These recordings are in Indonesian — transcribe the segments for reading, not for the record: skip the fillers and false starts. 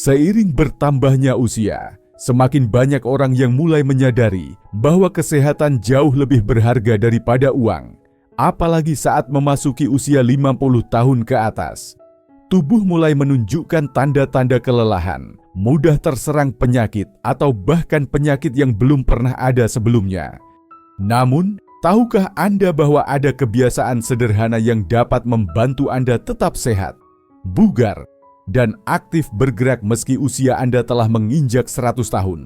Seiring bertambahnya usia, semakin banyak orang yang mulai menyadari bahwa kesehatan jauh lebih berharga daripada uang. Apalagi saat memasuki usia 50 tahun ke atas. Tubuh mulai menunjukkan tanda-tanda kelelahan, mudah terserang penyakit atau bahkan penyakit yang belum pernah ada sebelumnya. Namun, tahukah Anda bahwa ada kebiasaan sederhana yang dapat membantu Anda tetap sehat, bugar, dan aktif bergerak meski usia Anda telah menginjak 100 tahun.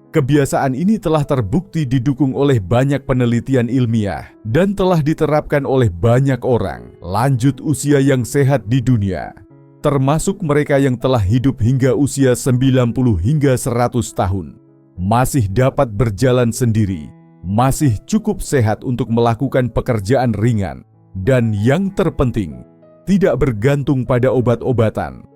Kebiasaan ini telah terbukti didukung oleh banyak penelitian ilmiah dan telah diterapkan oleh banyak orang lanjut usia yang sehat di dunia, termasuk mereka yang telah hidup hingga usia 90 hingga 100 tahun. Masih dapat berjalan sendiri, masih cukup sehat untuk melakukan pekerjaan ringan, dan yang terpenting, tidak bergantung pada obat-obatan.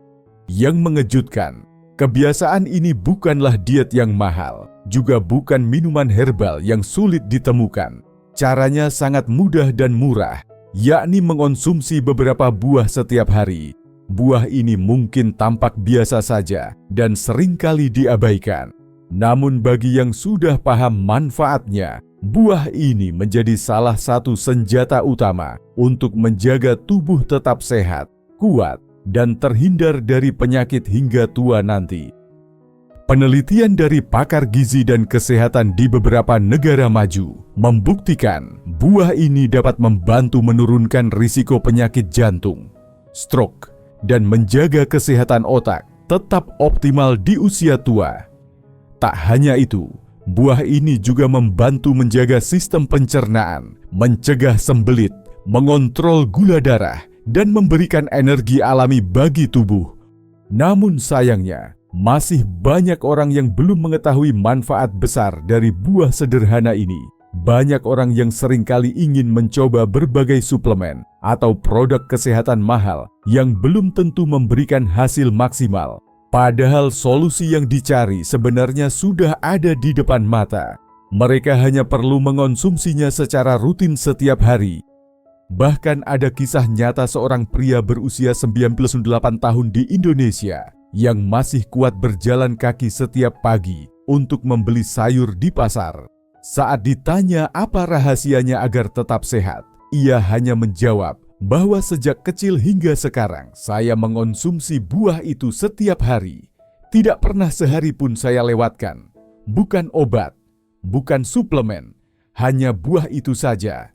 Yang mengejutkan, kebiasaan ini bukanlah diet yang mahal, juga bukan minuman herbal yang sulit ditemukan. Caranya sangat mudah dan murah, yakni mengonsumsi beberapa buah setiap hari. Buah ini mungkin tampak biasa saja dan seringkali diabaikan. Namun bagi yang sudah paham manfaatnya, buah ini menjadi salah satu senjata utama untuk menjaga tubuh tetap sehat, kuat, dan terhindar dari penyakit hingga tua nanti. Penelitian dari pakar gizi dan kesehatan di beberapa negara maju membuktikan buah ini dapat membantu menurunkan risiko penyakit jantung, stroke, dan menjaga kesehatan otak tetap optimal di usia tua. Tak hanya itu, buah ini juga membantu menjaga sistem pencernaan, mencegah sembelit, mengontrol gula darah, dan memberikan energi alami bagi tubuh. Namun sayangnya, masih banyak orang yang belum mengetahui manfaat besar dari buah sederhana ini. Banyak orang yang seringkali ingin mencoba berbagai suplemen atau produk kesehatan mahal yang belum tentu memberikan hasil maksimal. Padahal solusi yang dicari sebenarnya sudah ada di depan mata. Mereka hanya perlu mengonsumsinya secara rutin setiap hari. Bahkan ada kisah nyata seorang pria berusia 98 tahun di Indonesia yang masih kuat berjalan kaki setiap pagi untuk membeli sayur di pasar. Saat ditanya apa rahasianya agar tetap sehat, ia hanya menjawab bahwa sejak kecil hingga sekarang saya mengonsumsi buah itu setiap hari. Tidak pernah sehari pun saya lewatkan. Bukan obat, bukan suplemen, hanya buah itu saja.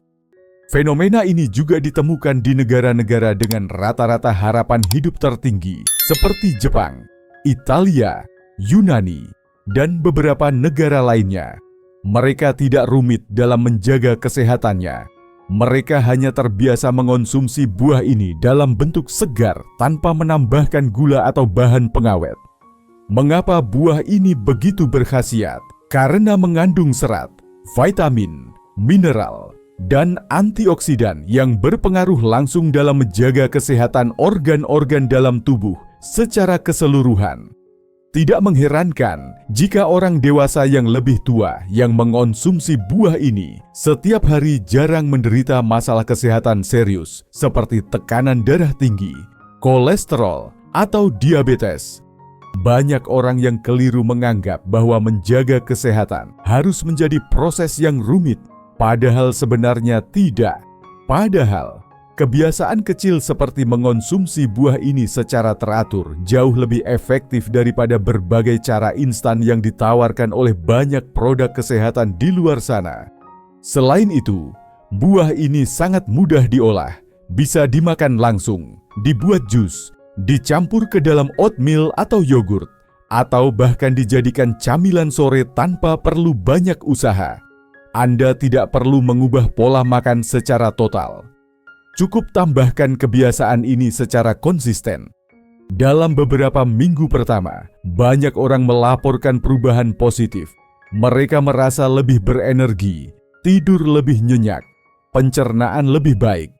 Fenomena ini juga ditemukan di negara-negara dengan rata-rata harapan hidup tertinggi seperti Jepang, Italia, Yunani, dan beberapa negara lainnya. Mereka tidak rumit dalam menjaga kesehatannya. Mereka hanya terbiasa mengonsumsi buah ini dalam bentuk segar tanpa menambahkan gula atau bahan pengawet. Mengapa buah ini begitu berkhasiat? Karena mengandung serat, vitamin, mineral, dan antioksidan yang berpengaruh langsung dalam menjaga kesehatan organ-organ dalam tubuh secara keseluruhan. Tidak mengherankan jika orang dewasa yang lebih tua yang mengonsumsi buah ini setiap hari jarang menderita masalah kesehatan serius seperti tekanan darah tinggi, kolesterol, atau diabetes. Banyak orang yang keliru menganggap bahwa menjaga kesehatan harus menjadi proses yang rumit. Padahal sebenarnya tidak. Padahal, kebiasaan kecil seperti mengonsumsi buah ini secara teratur jauh lebih efektif daripada berbagai cara instan yang ditawarkan oleh banyak produk kesehatan di luar sana. Selain itu, buah ini sangat mudah diolah, bisa dimakan langsung, dibuat jus, dicampur ke dalam oatmeal atau yogurt, atau bahkan dijadikan camilan sore tanpa perlu banyak usaha. Anda tidak perlu mengubah pola makan secara total. Cukup tambahkan kebiasaan ini secara konsisten. Dalam beberapa minggu pertama, banyak orang melaporkan perubahan positif. Mereka merasa lebih berenergi, tidur lebih nyenyak, pencernaan lebih baik,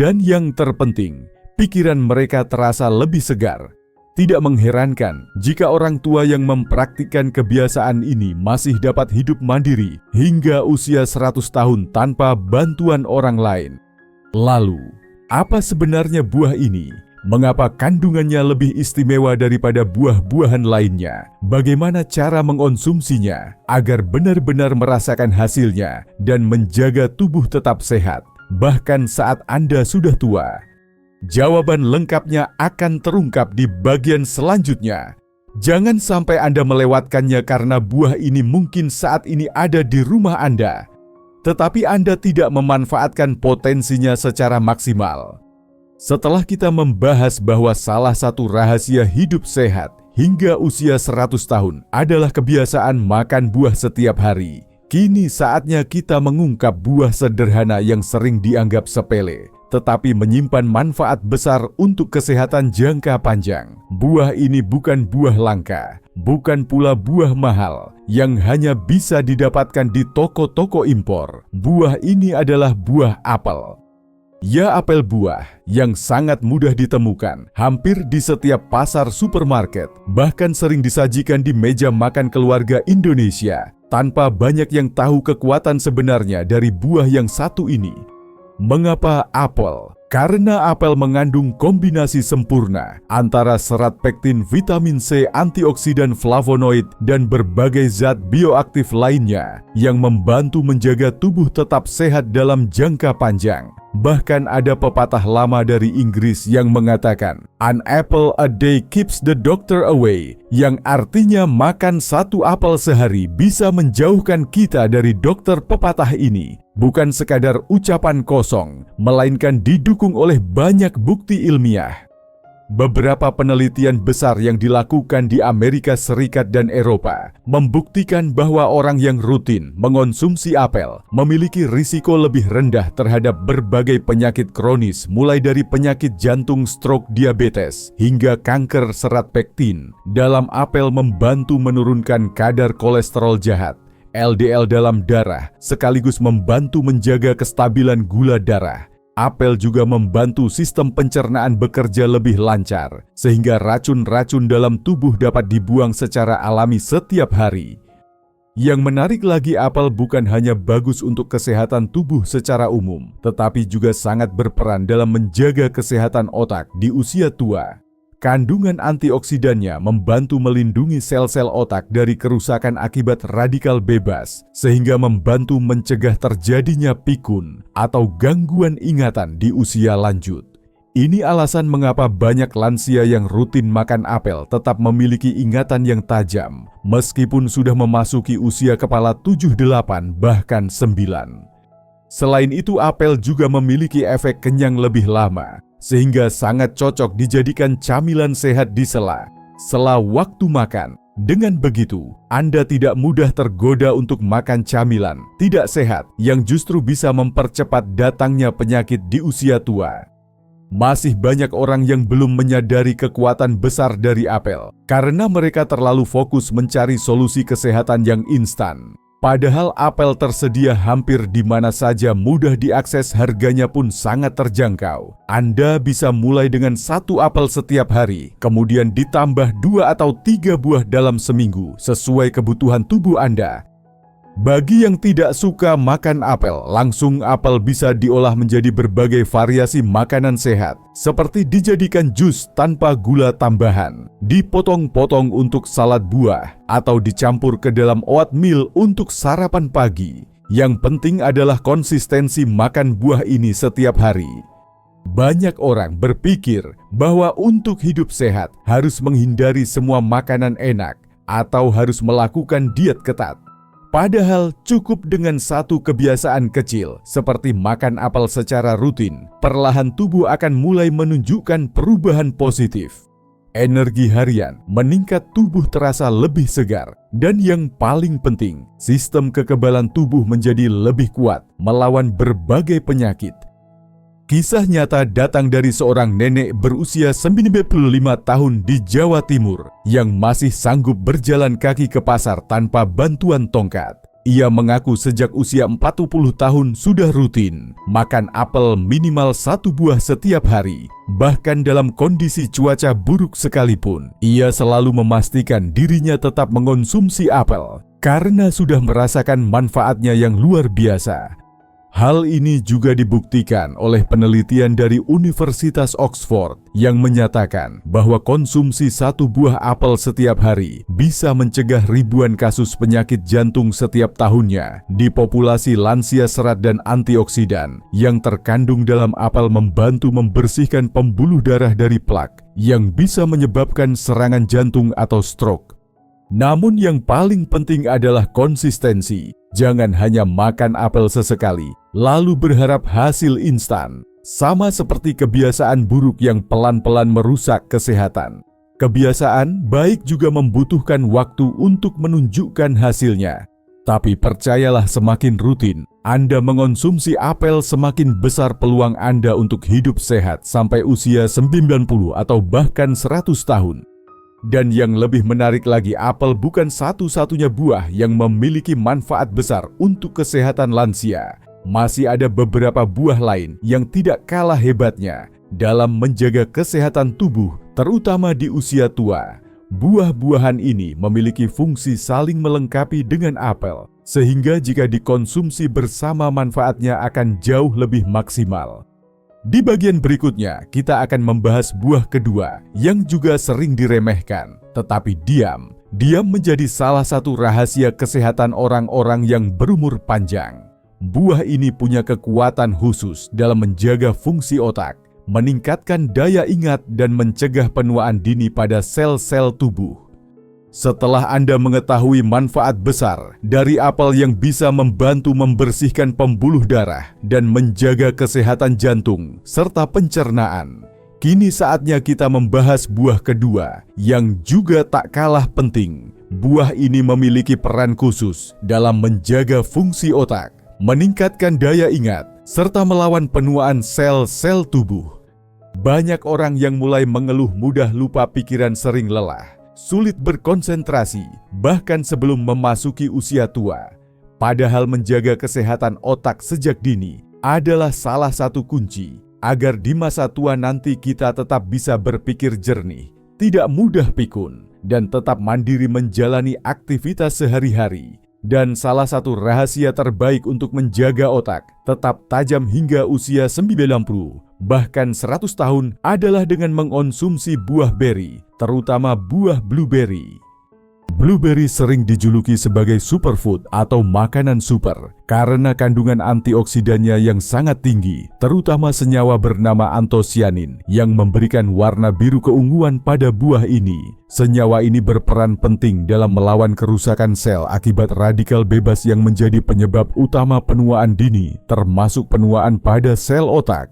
dan yang terpenting, pikiran mereka terasa lebih segar. Tidak mengherankan jika orang tua yang mempraktikkan kebiasaan ini masih dapat hidup mandiri hingga usia 100 tahun tanpa bantuan orang lain. Lalu, apa sebenarnya buah ini? Mengapa kandungannya lebih istimewa daripada buah-buahan lainnya? Bagaimana cara mengonsumsinya agar benar-benar merasakan hasilnya dan menjaga tubuh tetap sehat, bahkan saat Anda sudah tua? Jawaban lengkapnya akan terungkap di bagian selanjutnya. Jangan sampai Anda melewatkannya karena buah ini mungkin saat ini ada di rumah Anda, tetapi Anda tidak memanfaatkan potensinya secara maksimal. Setelah kita membahas bahwa salah satu rahasia hidup sehat hingga usia 100 tahun adalah kebiasaan makan buah setiap hari, kini saatnya kita mengungkap buah sederhana yang sering dianggap sepele, tetapi menyimpan manfaat besar untuk kesehatan jangka panjang. Buah ini bukan buah langka, bukan pula buah mahal yang hanya bisa didapatkan di toko-toko impor. Buah ini adalah buah apel. Ya, apel buah yang sangat mudah ditemukan hampir di setiap pasar supermarket, bahkan sering disajikan di meja makan keluarga Indonesia, tanpa banyak yang tahu kekuatan sebenarnya dari buah yang satu ini. Mengapa apel? Karena apel mengandung kombinasi sempurna antara serat pektin, vitamin C, antioksidan, flavonoid, dan berbagai zat bioaktif lainnya yang membantu menjaga tubuh tetap sehat dalam jangka panjang. Bahkan ada pepatah lama dari Inggris yang mengatakan, "An apple a day keeps the doctor away," yang artinya makan satu apel sehari bisa menjauhkan kita dari dokter. Pepatah ini bukan sekadar ucapan kosong, melainkan didukung oleh banyak bukti ilmiah. Beberapa penelitian besar yang dilakukan di Amerika Serikat dan Eropa membuktikan bahwa orang yang rutin mengonsumsi apel memiliki risiko lebih rendah terhadap berbagai penyakit kronis, mulai dari penyakit jantung, stroke, diabetes, hingga kanker. Serat pektin dalam apel membantu menurunkan kadar kolesterol jahat, LDL dalam darah, sekaligus membantu menjaga kestabilan gula darah. Apel juga membantu sistem pencernaan bekerja lebih lancar, sehingga racun-racun dalam tubuh dapat dibuang secara alami setiap hari. Yang menarik lagi, apel bukan hanya bagus untuk kesehatan tubuh secara umum, tetapi juga sangat berperan dalam menjaga kesehatan otak di usia tua. Kandungan antioksidannya membantu melindungi sel-sel otak dari kerusakan akibat radikal bebas, sehingga membantu mencegah terjadinya pikun atau gangguan ingatan di usia lanjut. Ini alasan mengapa banyak lansia yang rutin makan apel tetap memiliki ingatan yang tajam, meskipun sudah memasuki usia kepala 7, 8, bahkan 9. Selain itu, apel juga memiliki efek kenyang lebih lama, sehingga sangat cocok dijadikan camilan sehat di sela waktu makan. Dengan begitu, Anda tidak mudah tergoda untuk makan camilan tidak sehat yang justru bisa mempercepat datangnya penyakit di usia tua. Masih banyak orang yang belum menyadari kekuatan besar dari apel karena mereka terlalu fokus mencari solusi kesehatan yang instan. Padahal apel tersedia hampir di mana saja, mudah diakses, harganya pun sangat terjangkau. Anda bisa mulai dengan satu apel setiap hari, kemudian ditambah 2 atau 3 buah dalam seminggu sesuai kebutuhan tubuh Anda. Bagi yang tidak suka makan apel, langsung apel bisa diolah menjadi berbagai variasi makanan sehat, seperti dijadikan jus tanpa gula tambahan, dipotong-potong untuk salad buah, atau dicampur ke dalam oatmeal untuk sarapan pagi. Yang penting adalah konsistensi makan buah ini setiap hari. Banyak orang berpikir bahwa untuk hidup sehat harus menghindari semua makanan enak atau harus melakukan diet ketat. Padahal cukup dengan satu kebiasaan kecil seperti makan apel secara rutin, perlahan tubuh akan mulai menunjukkan perubahan positif. Energi harian meningkat, tubuh terasa lebih segar, dan yang paling penting, sistem kekebalan tubuh menjadi lebih kuat melawan berbagai penyakit. Kisah nyata datang dari seorang nenek berusia 95 tahun di Jawa Timur yang masih sanggup berjalan kaki ke pasar tanpa bantuan tongkat. Ia mengaku sejak usia 40 tahun sudah rutin makan apel minimal 1 buah setiap hari. Bahkan dalam kondisi cuaca buruk sekalipun, ia selalu memastikan dirinya tetap mengonsumsi apel karena sudah merasakan manfaatnya yang luar biasa. Hal ini juga dibuktikan oleh penelitian dari Universitas Oxford yang menyatakan bahwa konsumsi satu buah apel setiap hari bisa mencegah ribuan kasus penyakit jantung setiap tahunnya di populasi lansia. Serat dan antioksidan yang terkandung dalam apel membantu membersihkan pembuluh darah dari plak yang bisa menyebabkan serangan jantung atau stroke. Namun yang paling penting adalah konsistensi. Jangan hanya makan apel sesekali, lalu berharap hasil instan. Sama seperti kebiasaan buruk yang pelan-pelan merusak kesehatan. Kebiasaan baik juga membutuhkan waktu untuk menunjukkan hasilnya. Tapi percayalah, semakin rutin Anda mengonsumsi apel, semakin besar peluang Anda untuk hidup sehat sampai usia 90 atau bahkan 100 tahun. Dan yang lebih menarik lagi, apel bukan satu-satunya buah yang memiliki manfaat besar untuk kesehatan lansia. Masih ada beberapa buah lain yang tidak kalah hebatnya dalam menjaga kesehatan tubuh, terutama di usia tua. Buah-buahan ini memiliki fungsi saling melengkapi dengan apel, sehingga jika dikonsumsi bersama manfaatnya akan jauh lebih maksimal. Di bagian berikutnya, kita akan membahas buah kedua yang juga sering diremehkan, tetapi diam menjadi salah satu rahasia kesehatan orang-orang yang berumur panjang. Buah ini punya kekuatan khusus dalam menjaga fungsi otak, meningkatkan daya ingat, dan mencegah penuaan dini pada sel-sel tubuh. Setelah Anda mengetahui manfaat besar dari apel yang bisa membantu membersihkan pembuluh darah dan menjaga kesehatan jantung serta pencernaan, kini saatnya kita membahas buah kedua yang juga tak kalah penting. Buah ini memiliki peran khusus dalam menjaga fungsi otak, meningkatkan daya ingat, serta melawan penuaan sel-sel tubuh. Banyak orang yang mulai mengeluh mudah lupa, pikiran sering lelah, sulit berkonsentrasi, bahkan sebelum memasuki usia tua. Padahal menjaga kesehatan otak sejak dini adalah salah satu kunci agar di masa tua nanti kita tetap bisa berpikir jernih, tidak mudah pikun, dan tetap mandiri menjalani aktivitas sehari-hari. Dan salah satu rahasia terbaik untuk menjaga otak tetap tajam hingga usia 90, bahkan 100 tahun adalah dengan mengonsumsi buah beri, terutama buah blueberry. Blueberry sering dijuluki sebagai superfood atau makanan super karena kandungan antioksidannya yang sangat tinggi, terutama senyawa bernama antosianin yang memberikan warna biru keunguan pada buah ini. Senyawa ini berperan penting dalam melawan kerusakan sel akibat radikal bebas yang menjadi penyebab utama penuaan dini, termasuk penuaan pada sel otak.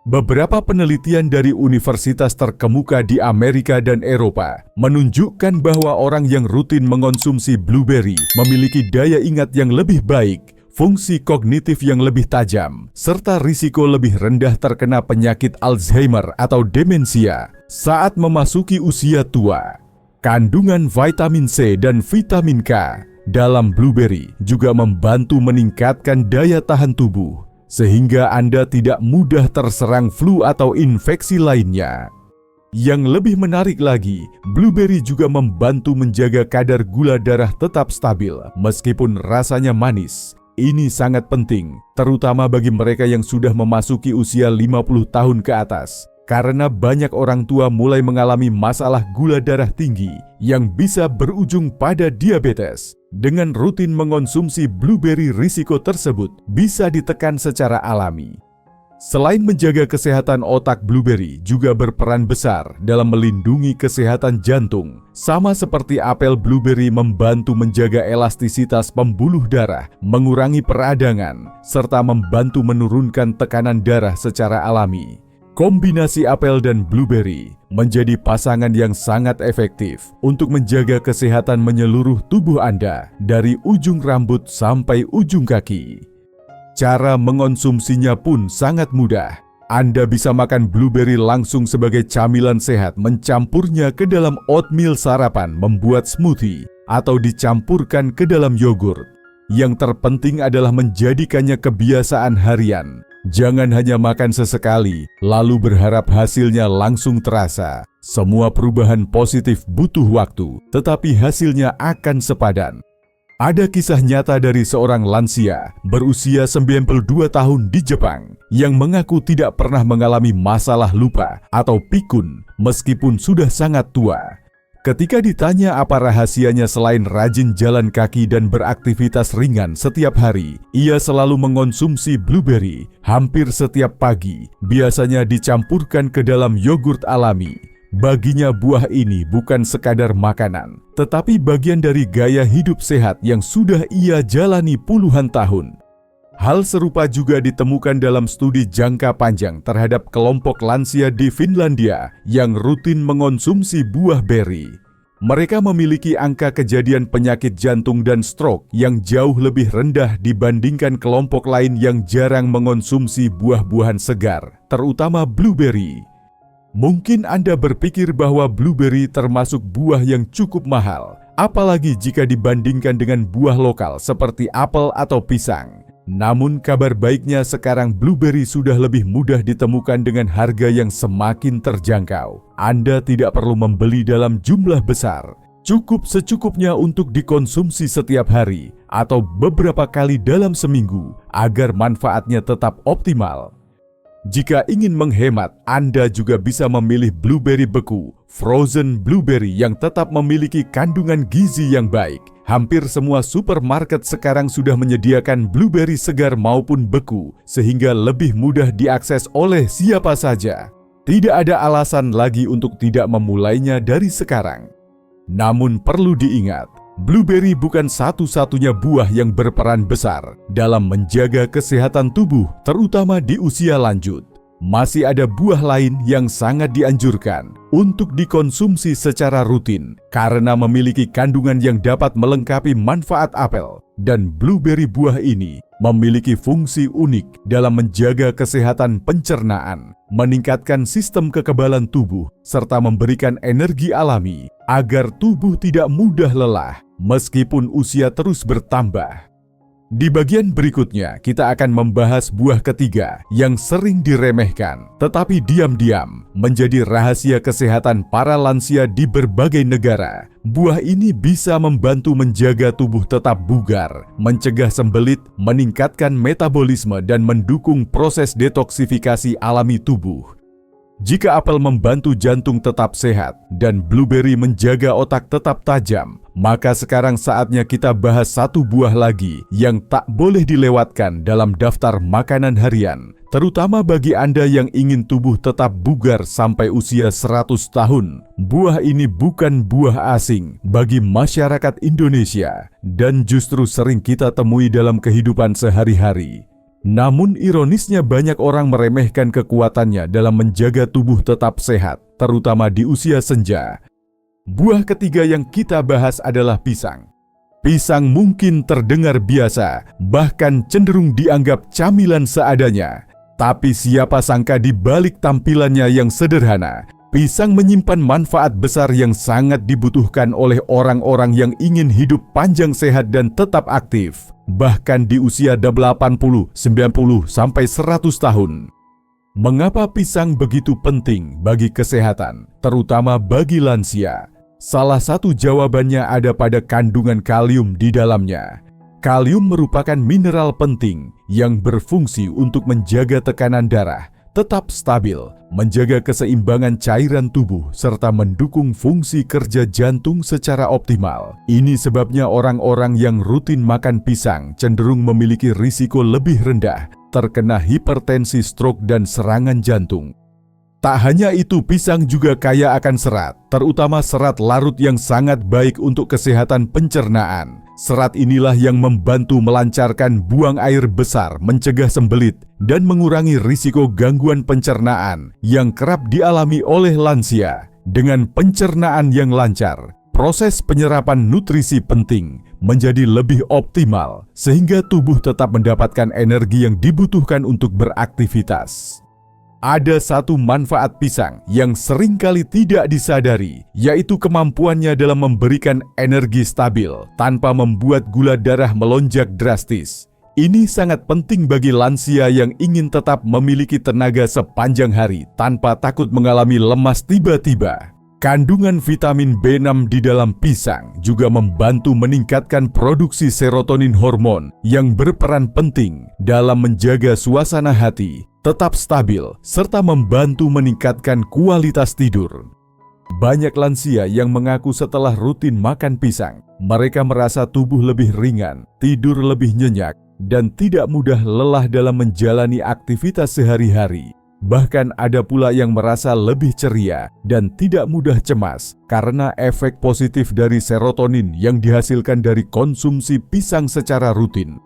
Beberapa penelitian dari universitas terkemuka di Amerika dan Eropa menunjukkan bahwa orang yang rutin mengonsumsi blueberry memiliki daya ingat yang lebih baik, fungsi kognitif yang lebih tajam, serta risiko lebih rendah terkena penyakit Alzheimer atau demensia saat memasuki usia tua. Kandungan vitamin C dan vitamin K dalam blueberry juga membantu meningkatkan daya tahan tubuh, sehingga Anda tidak mudah terserang flu atau infeksi lainnya. Yang lebih menarik lagi, blueberry juga membantu menjaga kadar gula darah tetap stabil meskipun rasanya manis. Ini sangat penting, terutama bagi mereka yang sudah memasuki usia 50 tahun ke atas, karena banyak orang tua mulai mengalami masalah gula darah tinggi yang bisa berujung pada diabetes. Dengan rutin mengonsumsi blueberry, risiko tersebut bisa ditekan secara alami. Selain menjaga kesehatan otak, blueberry juga berperan besar dalam melindungi kesehatan jantung. Sama seperti apel, blueberry membantu menjaga elastisitas pembuluh darah, mengurangi peradangan, serta membantu menurunkan tekanan darah secara alami. Kombinasi apel dan blueberry menjadi pasangan yang sangat efektif untuk menjaga kesehatan menyeluruh tubuh Anda dari ujung rambut sampai ujung kaki. Cara mengonsumsinya pun sangat mudah. Anda bisa makan blueberry langsung sebagai camilan sehat, mencampurnya ke dalam oatmeal sarapan, membuat smoothie, atau dicampurkan ke dalam yogurt. Yang terpenting adalah menjadikannya kebiasaan harian. Jangan hanya makan sesekali, lalu berharap hasilnya langsung terasa. Semua perubahan positif butuh waktu, tetapi hasilnya akan sepadan. Ada kisah nyata dari seorang lansia berusia 92 tahun di Jepang yang mengaku tidak pernah mengalami masalah lupa atau pikun meskipun sudah sangat tua. Ketika ditanya apa rahasianya selain rajin jalan kaki dan beraktivitas ringan setiap hari, ia selalu mengonsumsi blueberry hampir setiap pagi, biasanya dicampurkan ke dalam yogurt alami. Baginya buah ini bukan sekadar makanan, tetapi bagian dari gaya hidup sehat yang sudah ia jalani puluhan tahun. Hal serupa juga ditemukan dalam studi jangka panjang terhadap kelompok lansia di Finlandia yang rutin mengonsumsi buah beri. Mereka memiliki angka kejadian penyakit jantung dan stroke yang jauh lebih rendah dibandingkan kelompok lain yang jarang mengonsumsi buah-buahan segar, terutama blueberry. Mungkin Anda berpikir bahwa blueberry termasuk buah yang cukup mahal, apalagi jika dibandingkan dengan buah lokal seperti apel atau pisang. Namun kabar baiknya sekarang blueberry sudah lebih mudah ditemukan dengan harga yang semakin terjangkau. Anda tidak perlu membeli dalam jumlah besar. Cukup secukupnya untuk dikonsumsi setiap hari atau beberapa kali dalam seminggu agar manfaatnya tetap optimal. Jika ingin menghemat, Anda juga bisa memilih blueberry beku, frozen blueberry yang tetap memiliki kandungan gizi yang baik. Hampir semua supermarket sekarang sudah menyediakan blueberry segar maupun beku, sehingga lebih mudah diakses oleh siapa saja. Tidak ada alasan lagi untuk tidak memulainya dari sekarang. Namun perlu diingat, blueberry bukan satu-satunya buah yang berperan besar dalam menjaga kesehatan tubuh, terutama di usia lanjut. Masih ada buah lain yang sangat dianjurkan untuk dikonsumsi secara rutin karena memiliki kandungan yang dapat melengkapi manfaat apel. Dan blueberry buah ini memiliki fungsi unik dalam menjaga kesehatan pencernaan, meningkatkan sistem kekebalan tubuh, serta memberikan energi alami agar tubuh tidak mudah lelah meskipun usia terus bertambah. Di bagian berikutnya, kita akan membahas buah ketiga yang sering diremehkan, tetapi diam-diam menjadi rahasia kesehatan para lansia di berbagai negara. Buah ini bisa membantu menjaga tubuh tetap bugar, mencegah sembelit, meningkatkan metabolisme, dan mendukung proses detoksifikasi alami tubuh. Jika apel membantu jantung tetap sehat dan blueberry menjaga otak tetap tajam, maka sekarang saatnya kita bahas satu buah lagi yang tak boleh dilewatkan dalam daftar makanan harian, terutama bagi Anda yang ingin tubuh tetap bugar sampai usia 100 tahun. Buah ini bukan buah asing bagi masyarakat Indonesia dan justru sering kita temui dalam kehidupan sehari-hari. Namun ironisnya banyak orang meremehkan kekuatannya dalam menjaga tubuh tetap sehat, terutama di usia senja. Buah ketiga yang kita bahas adalah pisang. Pisang mungkin terdengar biasa, bahkan cenderung dianggap camilan seadanya. Tapi siapa sangka di balik tampilannya yang sederhana, pisang menyimpan manfaat besar yang sangat dibutuhkan oleh orang-orang yang ingin hidup panjang sehat dan tetap aktif, bahkan di usia 80, 90, sampai 100 tahun. Mengapa pisang begitu penting bagi kesehatan, terutama bagi lansia? Salah satu jawabannya ada pada kandungan kalium di dalamnya. Kalium merupakan mineral penting yang berfungsi untuk menjaga tekanan darah tetap stabil, menjaga keseimbangan cairan tubuh, serta mendukung fungsi kerja jantung secara optimal. Ini sebabnya orang-orang yang rutin makan pisang cenderung memiliki risiko lebih rendah terkena hipertensi, stroke, dan serangan jantung. Tak hanya itu, pisang juga kaya akan serat, terutama serat larut yang sangat baik untuk kesehatan pencernaan. Serat inilah yang membantu melancarkan buang air besar, mencegah sembelit, dan mengurangi risiko gangguan pencernaan yang kerap dialami oleh lansia. Dengan pencernaan yang lancar, proses penyerapan nutrisi penting menjadi lebih optimal, sehingga tubuh tetap mendapatkan energi yang dibutuhkan untuk beraktivitas. Ada satu manfaat pisang yang seringkali tidak disadari, yaitu kemampuannya dalam memberikan energi stabil tanpa membuat gula darah melonjak drastis. Ini sangat penting bagi lansia yang ingin tetap memiliki tenaga sepanjang hari tanpa takut mengalami lemas tiba-tiba. Kandungan vitamin B6 di dalam pisang juga membantu meningkatkan produksi serotonin, hormon yang berperan penting dalam menjaga suasana hati tetap stabil serta membantu meningkatkan kualitas tidur. Banyak lansia yang mengaku setelah rutin makan pisang, mereka merasa tubuh lebih ringan, tidur lebih nyenyak, dan tidak mudah lelah dalam menjalani aktivitas sehari-hari. Bahkan ada pula yang merasa lebih ceria dan tidak mudah cemas karena efek positif dari serotonin yang dihasilkan dari konsumsi pisang secara rutin.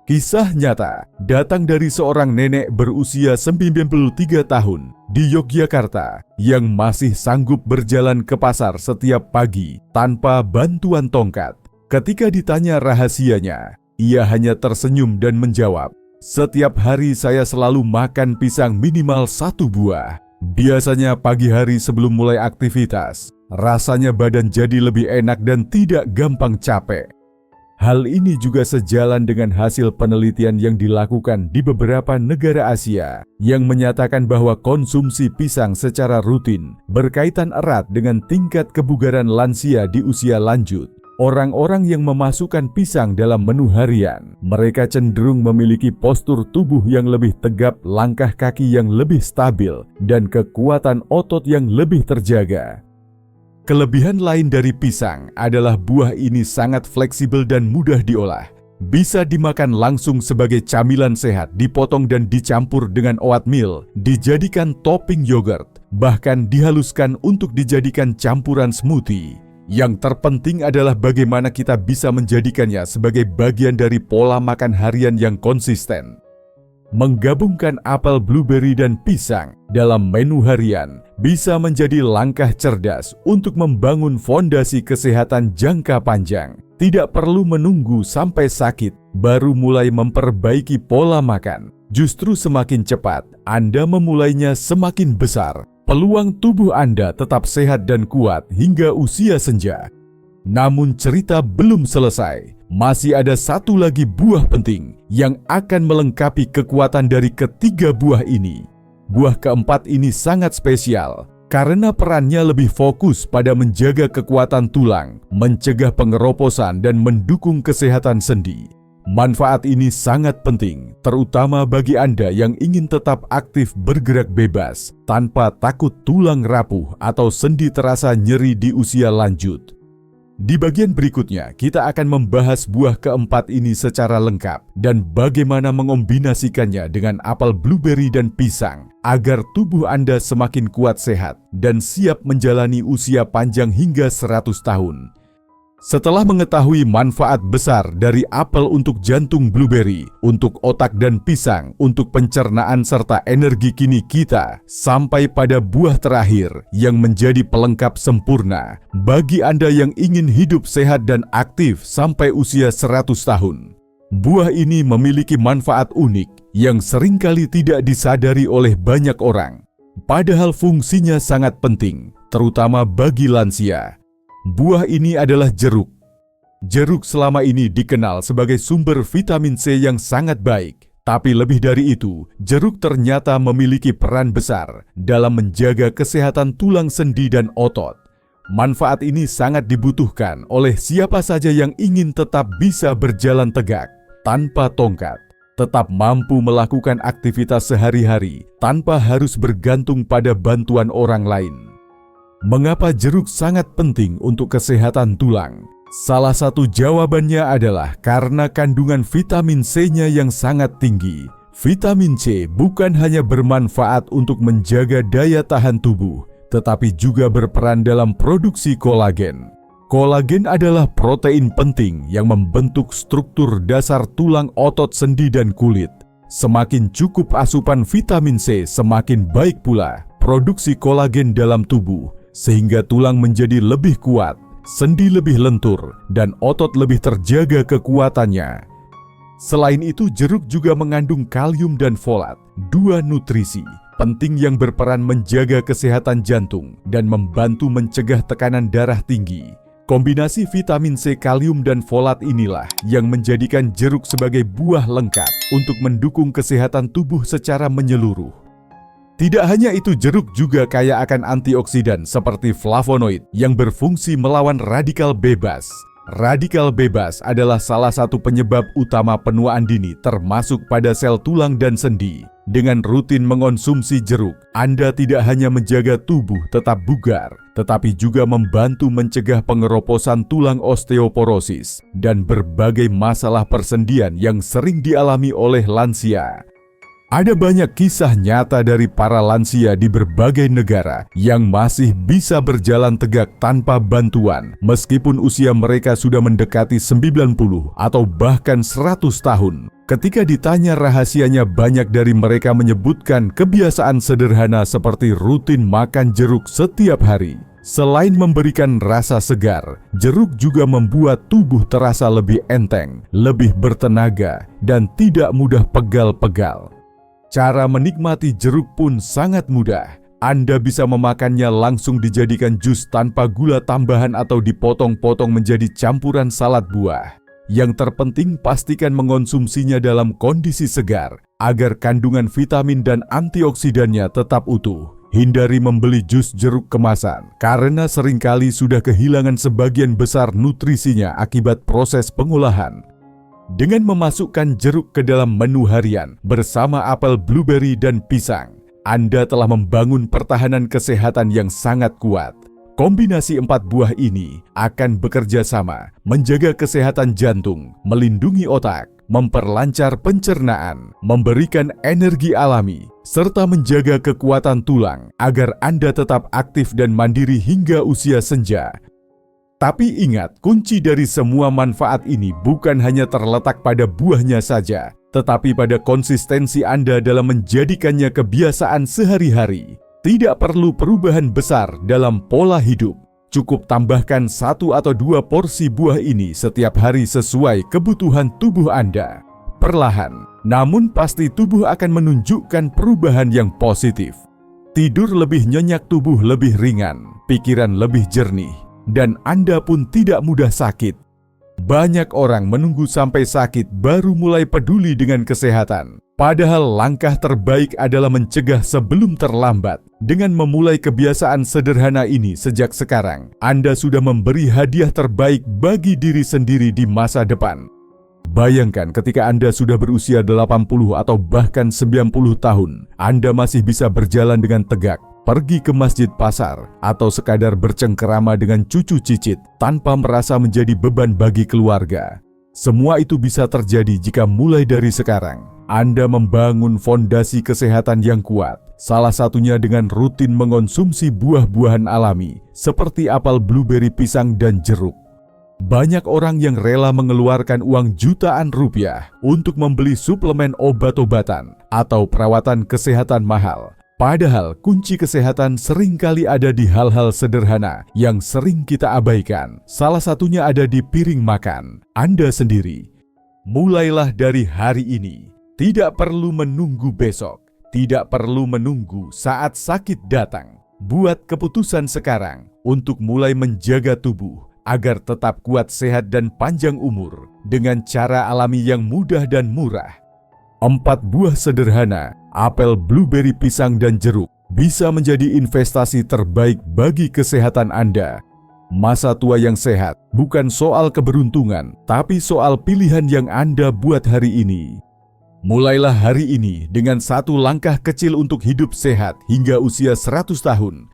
Kisah nyata datang dari seorang nenek berusia 93 tahun di Yogyakarta yang masih sanggup berjalan ke pasar setiap pagi tanpa bantuan tongkat. Ketika ditanya rahasianya, ia hanya tersenyum dan menjawab, "Setiap hari saya selalu makan pisang minimal 1 buah. Biasanya pagi hari sebelum mulai aktivitas, rasanya badan jadi lebih enak dan tidak gampang capek." Hal ini juga sejalan dengan hasil penelitian yang dilakukan di beberapa negara Asia yang menyatakan bahwa konsumsi pisang secara rutin berkaitan erat dengan tingkat kebugaran lansia di usia lanjut. Orang-orang yang memasukkan pisang dalam menu harian, mereka cenderung memiliki postur tubuh yang lebih tegap, langkah kaki yang lebih stabil, dan kekuatan otot yang lebih terjaga. Kelebihan lain dari pisang adalah buah ini sangat fleksibel dan mudah diolah. Bisa dimakan langsung sebagai camilan sehat, dipotong dan dicampur dengan oatmeal, dijadikan topping yogurt, bahkan dihaluskan untuk dijadikan campuran smoothie. Yang terpenting adalah bagaimana kita bisa menjadikannya sebagai bagian dari pola makan harian yang konsisten. Menggabungkan apel, blueberry, dan pisang dalam menu harian bisa menjadi langkah cerdas untuk membangun fondasi kesehatan jangka panjang. Tidak perlu menunggu sampai sakit baru mulai memperbaiki pola makan. Justru semakin cepat Anda memulainya, semakin besar peluang tubuh Anda tetap sehat dan kuat hingga usia senja. Namun cerita belum selesai. Masih ada satu lagi buah penting yang akan melengkapi kekuatan dari ketiga buah ini. Buah keempat ini sangat spesial karena perannya lebih fokus pada menjaga kekuatan tulang, mencegah pengeroposan, dan mendukung kesehatan sendi. Manfaat ini sangat penting, terutama bagi Anda yang ingin tetap aktif bergerak bebas tanpa takut tulang rapuh atau sendi terasa nyeri di usia lanjut. Di bagian berikutnya, kita akan membahas buah keempat ini secara lengkap dan bagaimana mengombinasikannya dengan apel, blueberry, dan pisang agar tubuh Anda semakin kuat, sehat, dan siap menjalani usia panjang hingga 100 tahun. Setelah mengetahui manfaat besar dari apel untuk jantung, blueberry untuk otak, dan pisang untuk pencernaan serta energi kini kita sampai pada buah terakhir yang menjadi pelengkap sempurna bagi Anda yang ingin hidup sehat dan aktif sampai usia 100 tahun. Buah ini memiliki manfaat unik yang seringkali tidak disadari oleh banyak orang. Padahal fungsinya sangat penting, terutama bagi lansia. Buah ini adalah jeruk. Jeruk selama ini dikenal sebagai sumber vitamin C yang sangat baik. Tapi lebih dari itu, jeruk ternyata memiliki peran besar dalam menjaga kesehatan tulang, sendi, dan otot. Manfaat ini sangat dibutuhkan oleh siapa saja yang ingin tetap bisa berjalan tegak, tanpa tongkat, tetap mampu melakukan aktivitas sehari-hari tanpa harus bergantung pada bantuan orang lain. Mengapa jeruk sangat penting untuk kesehatan tulang? Salah satu jawabannya adalah karena kandungan vitamin C-nya yang sangat tinggi. Vitamin C bukan hanya bermanfaat untuk menjaga daya tahan tubuh, tetapi juga berperan dalam produksi kolagen. Kolagen adalah protein penting yang membentuk struktur dasar tulang, otot, sendi, dan kulit. Semakin cukup asupan vitamin C, semakin baik pula produksi kolagen dalam tubuh, sehingga tulang menjadi lebih kuat, sendi lebih lentur, dan otot lebih terjaga kekuatannya. Selain itu, jeruk juga mengandung kalium dan folat, dua nutrisi penting yang berperan menjaga kesehatan jantung dan membantu mencegah tekanan darah tinggi. Kombinasi vitamin C, kalium, dan folat inilah yang menjadikan jeruk sebagai buah lengkap untuk mendukung kesehatan tubuh secara menyeluruh. Tidak hanya itu, jeruk juga kaya akan antioksidan seperti flavonoid yang berfungsi melawan radikal bebas. Radikal bebas adalah salah satu penyebab utama penuaan dini termasuk pada sel tulang dan sendi. Dengan rutin mengonsumsi jeruk, Anda tidak hanya menjaga tubuh tetap bugar, tetapi juga membantu mencegah pengeroposan tulang osteoporosis dan berbagai masalah persendian yang sering dialami oleh lansia. Ada banyak kisah nyata dari para lansia di berbagai negara yang masih bisa berjalan tegak tanpa bantuan meskipun usia mereka sudah mendekati 90 atau bahkan 100 tahun. Ketika ditanya rahasianya, banyak dari mereka menyebutkan kebiasaan sederhana seperti rutin makan jeruk setiap hari. Selain memberikan rasa segar, jeruk juga membuat tubuh terasa lebih enteng, lebih bertenaga, dan tidak mudah pegal-pegal. Cara menikmati jeruk pun sangat mudah. Anda bisa memakannya langsung dijadikan jus tanpa gula tambahan atau dipotong-potong menjadi campuran salad buah. Yang terpenting, pastikan mengonsumsinya dalam kondisi segar agar kandungan vitamin dan antioksidannya tetap utuh. Hindari membeli jus jeruk kemasan karena seringkali sudah kehilangan sebagian besar nutrisinya akibat proses pengolahan. Dengan memasukkan jeruk ke dalam menu harian bersama apel, blueberry, dan pisang, Anda telah membangun pertahanan kesehatan yang sangat kuat. Kombinasi 4 buah ini akan bekerja sama menjaga kesehatan jantung, melindungi otak, memperlancar pencernaan, memberikan energi alami, serta menjaga kekuatan tulang agar Anda tetap aktif dan mandiri hingga usia senja. Tapi ingat, kunci dari semua manfaat ini bukan hanya terletak pada buahnya saja, tetapi pada konsistensi Anda dalam menjadikannya kebiasaan sehari-hari. Tidak perlu perubahan besar dalam pola hidup. Cukup tambahkan 1 atau 2 porsi buah ini setiap hari sesuai kebutuhan tubuh Anda. Perlahan, namun pasti tubuh akan menunjukkan perubahan yang positif. Tidur lebih nyenyak, tubuh lebih ringan, pikiran lebih jernih, dan Anda pun tidak mudah sakit. Banyak orang menunggu sampai sakit baru mulai peduli dengan kesehatan. Padahal langkah terbaik adalah mencegah sebelum terlambat. Dengan memulai kebiasaan sederhana ini sejak sekarang, Anda sudah memberi hadiah terbaik bagi diri sendiri di masa depan. Bayangkan ketika Anda sudah berusia 80 atau bahkan 90 tahun, Anda masih bisa berjalan dengan tegak, pergi ke masjid, pasar, atau sekadar bercengkerama dengan cucu cicit tanpa merasa menjadi beban bagi keluarga. Semua itu bisa terjadi jika mulai dari sekarang Anda membangun fondasi kesehatan yang kuat, salah satunya dengan rutin mengonsumsi buah-buahan alami seperti apel, blueberry, pisang, dan jeruk. Banyak orang yang rela mengeluarkan uang jutaan rupiah untuk membeli suplemen obat-obatan atau perawatan kesehatan mahal. Padahal kunci kesehatan seringkali ada di hal-hal sederhana yang sering kita abaikan. Salah satunya ada di piring makan Anda sendiri. Mulailah dari hari ini. Tidak perlu menunggu besok. Tidak perlu menunggu saat sakit datang. Buat keputusan sekarang untuk mulai menjaga tubuh agar tetap kuat, sehat, dan panjang umur dengan cara alami yang mudah dan murah. 4 buah sederhana, apel, blueberry, pisang, dan jeruk bisa menjadi investasi terbaik bagi kesehatan Anda. Masa tua yang sehat bukan soal keberuntungan, tapi soal pilihan yang Anda buat hari ini. Mulailah hari ini dengan 1 langkah kecil untuk hidup sehat hingga usia 100 tahun.